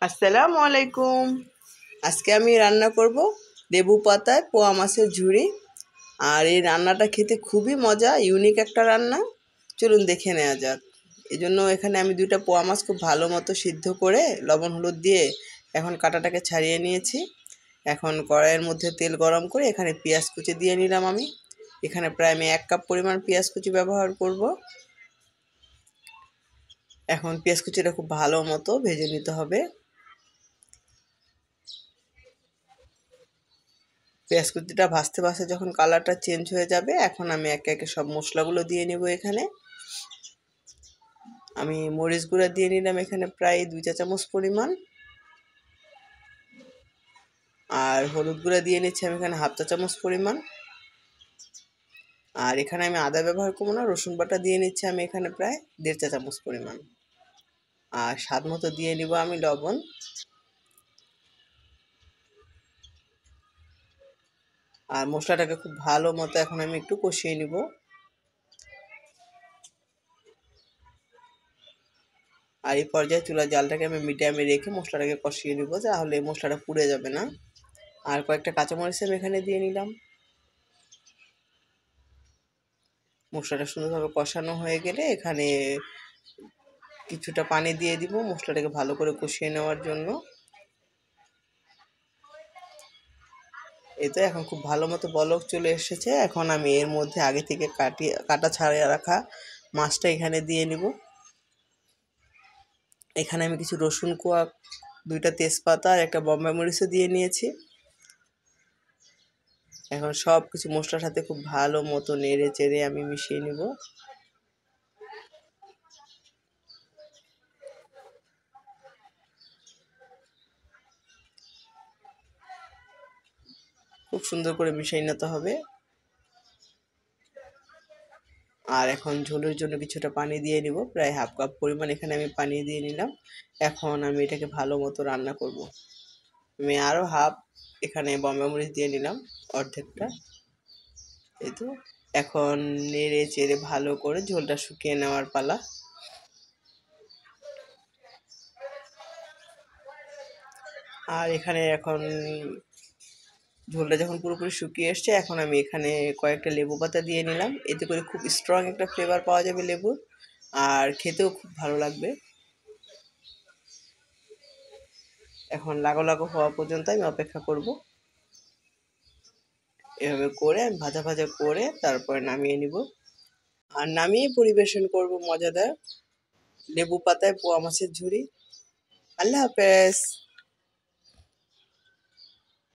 আসসালামু আলাইকুম। আজকে আমি রান্না করব লেবু পাতায় পোয়া মাছের ঝুড়ি। আর এই রান্নাটা খেতে খুবই মজা, ইউনিক একটা রান্না। চলুন দেখে নেওয়া যাক। এই জন্য এখানে আমি 2টা পোয়া মাছ খুব ভালো মতো সিদ্ধ করে লবণ হলুদ দিয়ে এখন কাঁটাটাকে ছাড়িয়ে নিয়েছি। এখন কড়াইয়ের মধ্যে তেল গরম করে এখানে পেঁয়াজ কুচি দিয়ে নিলাম আমি। এখানে প্রায় আমি 1 কাপ পরিমাণ পেঁয়াজ কুচি ব্যবহার করব। এখন পেঁয়াজ কুচিটা খুব ভালো মতো ভেজে নিতে হবে। পেঁয়াজ কুচিটা ভাজতে ভাজতে যখন কালারটা চেঞ্জ হয়ে যাবে, এখন আমি একে একে সব মশলাগুলো দিয়ে নেব। এখানে আমি মরিচ গুঁড়া দিয়ে নিলাম এখানে প্রায় 2 চা চামচ পরিমাণ। আর হলুদ গুঁড়া দিয়ে নিচ্ছি আমি এখানে 1/2 চা চামচ পরিমাণ। আর এখানে আমি আদা ব্যবহার করবো না, রসুন বাটা দিয়ে নিচ্ছি আমি এখানে প্রায় 1.5 চা চামচ পরিমাণ। আর স্বাদ মতো দিয়ে নিব আমি লবণ। আর মশলাটাকে খুব ভালো মতো এখন আমি একটু কষিয়ে নিব। আর এই পর্যায়ে চুলার জালটাকে আমি মিডিয়ামে রেখে মশলাটাকে কষিয়ে নিব, তাহলে মশলাটা পুড়ে যাবে না। আর কয়েকটা কাঁচামরিচ আমি এখানে দিয়ে নিলাম। মশলাটা সুন্দরভাবে কষানো হয়ে গেলে এখানে কিছুটা পানি দিয়ে দিব মশলাটাকে ভালো করে কষিয়ে নেওয়ার জন্য। এই তো এখন খুব ভালো মতো বলক চলে এসেছে। এখন আমি এর মধ্যে আগে থেকে কাটা ছাড়িয়ে রাখা মাছটা এখানে দিয়ে নিব। এখানে আমি কিছু রসুন কোয়া, 2টা তেজপাতা আর একটা বোম্বাই মরিচও দিয়ে নিয়েছি। এখন সব কিছু মশলার সাথে খুব ভালো মতো নেড়ে চেড়ে আমি মিশিয়ে নিব। খুব সুন্দর করে মিশিয়ে নিতে হবে। আর এখন ঝোলের জন্য কিছুটা পানি দিয়ে নিব, প্রায় 1/2 কাপ পরিমাণ এখানে আমি পানি দিয়ে নিলাম। এখন আমি এটাকে ভালো মতো রান্না করব। আমি আরও হাফ এখানে বোম্বাই মরিচ দিয়ে নিলাম, অর্ধেকটা। এই তো এখন নেড়ে চেড়ে ভালো করে ঝোলটা শুকিয়ে নেওয়ার পালা। আর এখানে এখন ঝোলটা যখন পুরোপুরি শুকিয়ে এসছে, এখন আমি এখানে কয়েকটা লেবু পাতা দিয়ে নিলাম। এতে করে খুব স্ট্রং একটা ফ্লেভার পাওয়া যাবে লেবুর, আর খেতেও খুব ভালো লাগবে। এখন লাগো লাগো হওয়া পর্যন্ত আমি অপেক্ষা করব। এভাবে করে আমি ভাজা ভাজা করে তারপরে নামিয়ে নিব। আর নামিয়ে পরিবেশন করব মজাদার লেবু পাতায় পোয়া মাছের ঝুড়ি। আল্লাহ হাফেজ।